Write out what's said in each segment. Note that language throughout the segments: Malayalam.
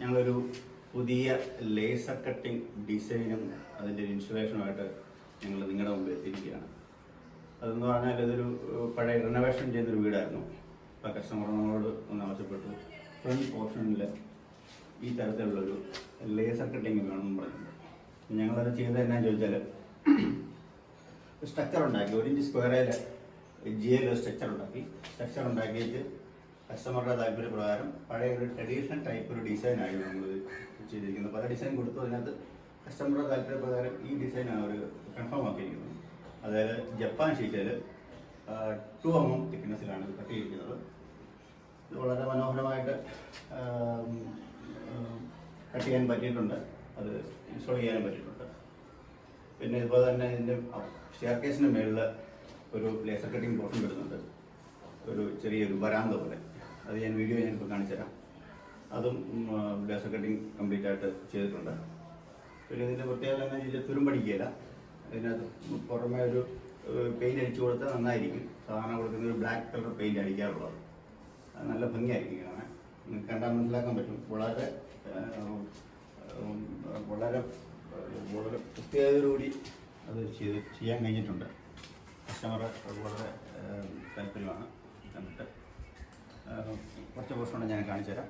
ഞങ്ങളൊരു പുതിയ ലേസർ കട്ടിംഗ് ഡിസൈനും അതിൻ്റെ ഇൻസ്റ്റലേഷനുമായിട്ട് ഞങ്ങൾ നിങ്ങളുടെ മുമ്പിൽ എത്തിയിരിക്കുകയാണ്. അതെന്ന് പറഞ്ഞാൽ ഇതൊരു പഴയ റിനോവേഷൻ ചെയ്തൊരു വീടായിരുന്നു. അപ്പോൾ കസ്റ്റമറിനോട് ഒന്ന് ആവശ്യപ്പെട്ടു ഫ്രണ്ട് പോർഷനിൽ ഈ തരത്തിലുള്ളൊരു ലേസർ കട്ടിങ് വേണമെന്ന് പറഞ്ഞിട്ടുണ്ട്. ഞങ്ങളത് ചെയ്തത് എന്നാന്ന് ചോദിച്ചാൽ സ്ട്രക്ചർ ഉണ്ടാക്കി 1 ഇഞ്ച് സ്ക്വയറിൽ ജിയിൽ സ്ട്രക്ചർ ഉണ്ടാക്കിയിട്ട് കസ്റ്റമറുടെ താല്പര്യപ്രകാരം പഴയ ഒരു ട്രഡീഷണൽ ടൈപ്പ് ഒരു ഡിസൈനായിരുന്നു നമ്മൾ ചെയ്തിരിക്കുന്നത്. പല ഡിസൈൻ കൊടുത്തു. അതിനകത്ത് കസ്റ്റമറുടെ താല്പര്യപ്രകാരം ഈ ഡിസൈനാണ് അവർ കൺഫേം ആക്കിയിരിക്കുന്നത്. അതായത് ജപ്പാൻ ഷീറ്റിൽ 2 mm തിക്നെസ്സിലാണ് ഇത് കട്ട് ചെയ്തിരിക്കുന്നത്. ഇത് വളരെ മനോഹരമായിട്ട് കട്ട് ചെയ്യാൻ പറ്റിയിട്ടുണ്ട്. അത് ഇൻസ്റ്റോൾ ചെയ്യാനും പറ്റിയിട്ടുണ്ട്. പിന്നെ ഇതുപോലെ തന്നെ ഇതിൻ്റെ സ്റ്റെയർകേസിൻ്റെ മേളിൽ ഒരു ലേസർ കട്ടിങ് പോർഷൻ വരുന്നുണ്ട്. ഒരു ചെറിയൊരു വരാന്ത പോലെ. അത് ഞാനിപ്പോൾ കാണിച്ചു തരാം. അതും ലേസർ കട്ടിങ് കംപ്ലീറ്റ് ആയിട്ട് ചെയ്തിട്ടുണ്ട്. പിന്നെ ഇതിൻ്റെ പ്രത്യേകത എന്താണെന്ന് വെച്ചാൽ തുരുമ്പടിക്കുകയില്ല. അതിനകത്ത് പുറമേ ഒരു പെയിൻറ്റ് അടിച്ചു കൊടുത്താൽ നന്നായിരിക്കും. സാധാരണ കൊടുക്കുന്ന ഒരു ബ്ലാക്ക് കളർ പെയിൻറ്റ് അടിക്കാറുള്ളത്. അത് നല്ല ഭംഗിയായിരിക്കും കാണാൻ. നിങ്ങൾക്ക് കണ്ടാൽ മനസ്സിലാക്കാൻ പറ്റും. വളരെ വളരെ വളരെ പ്രത്യേകതയോടുകൂടി അത് ചെയ്യാൻ കഴിഞ്ഞിട്ടുണ്ട്. കസ്റ്റമർ വളരെ താല്പര്യമാണ്. കണ്ടിട്ട് കുറച്ച് പോർഷനുണ്ട് ഞാൻ കാണിച്ചു തരാം.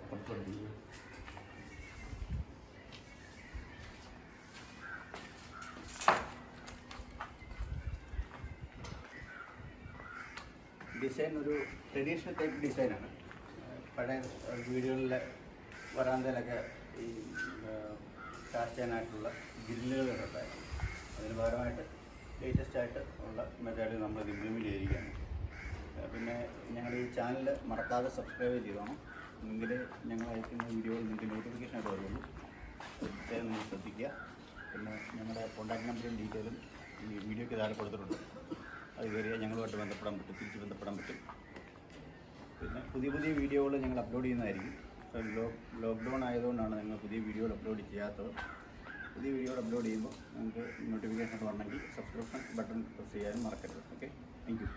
ഡിസൈൻ ഒരു ട്രഡീഷണൽ ടൈപ്പ് ഡിസൈനാണ്. പഴയ വീടുകളിലെ വരാന്തയിലൊക്കെ ഈ കാസ്റ്റ് ചെയ്യാനായിട്ടുള്ള ഗ്രില്ലുകളൊക്കെ ഉണ്ടായിരുന്നു. അതിന് പകരമായിട്ട് ലേറ്റസ്റ്റായിട്ട് ഉള്ള മെത്തേഡ് നമ്മൾ ഇംപ്ലിമെൻറ്റ് ചെയ്തിരിക്കുകയാണ്. പിന്നെ ഞങ്ങളുടെ ഈ ചാനൽ മറക്കാതെ സബ്സ്ക്രൈബ് ചെയ്തോണം. എങ്കിൽ ഞങ്ങൾ അയക്കുന്ന വീഡിയോകൾ നിങ്ങൾക്ക് നോട്ടിഫിക്കേഷനായിട്ട് വരുള്ളൂ. പ്രത്യേകം നിങ്ങൾ ശ്രദ്ധിക്കുക. പിന്നെ ഞങ്ങളുടെ കോൺടാക്ട് നമ്പറും ഡീറ്റെയിലും ഈ വീഡിയോയ്ക്ക് താഴെ കൊടുത്തിട്ടുണ്ട്. അത് കയറിയാൽ ഞങ്ങളുമായിട്ട് ബന്ധപ്പെടാൻ പറ്റും, തിരിച്ച് ബന്ധപ്പെടാൻ പറ്റും. പിന്നെ പുതിയ പുതിയ വീഡിയോകൾ ഞങ്ങൾ അപ്ലോഡ് ചെയ്യുന്നതായിരിക്കും. ഇപ്പോൾ ലോക്ക്ഡൗൺ ആയതുകൊണ്ടാണ് ഞങ്ങൾ പുതിയ വീഡിയോകൾ അപ്ലോഡ് ചെയ്യാത്തത്. പുതിയ വീഡിയോകൾ അപ്ലോഡ് ചെയ്യുമ്പോൾ നിങ്ങൾക്ക് നോട്ടിഫിക്കേഷൻ വരണമെങ്കിൽ സബ്സ്ക്രിപ്ഷൻ ബട്ടൺ പ്രസ് ചെയ്യാനും മറക്കരുത്. Okay, thank you.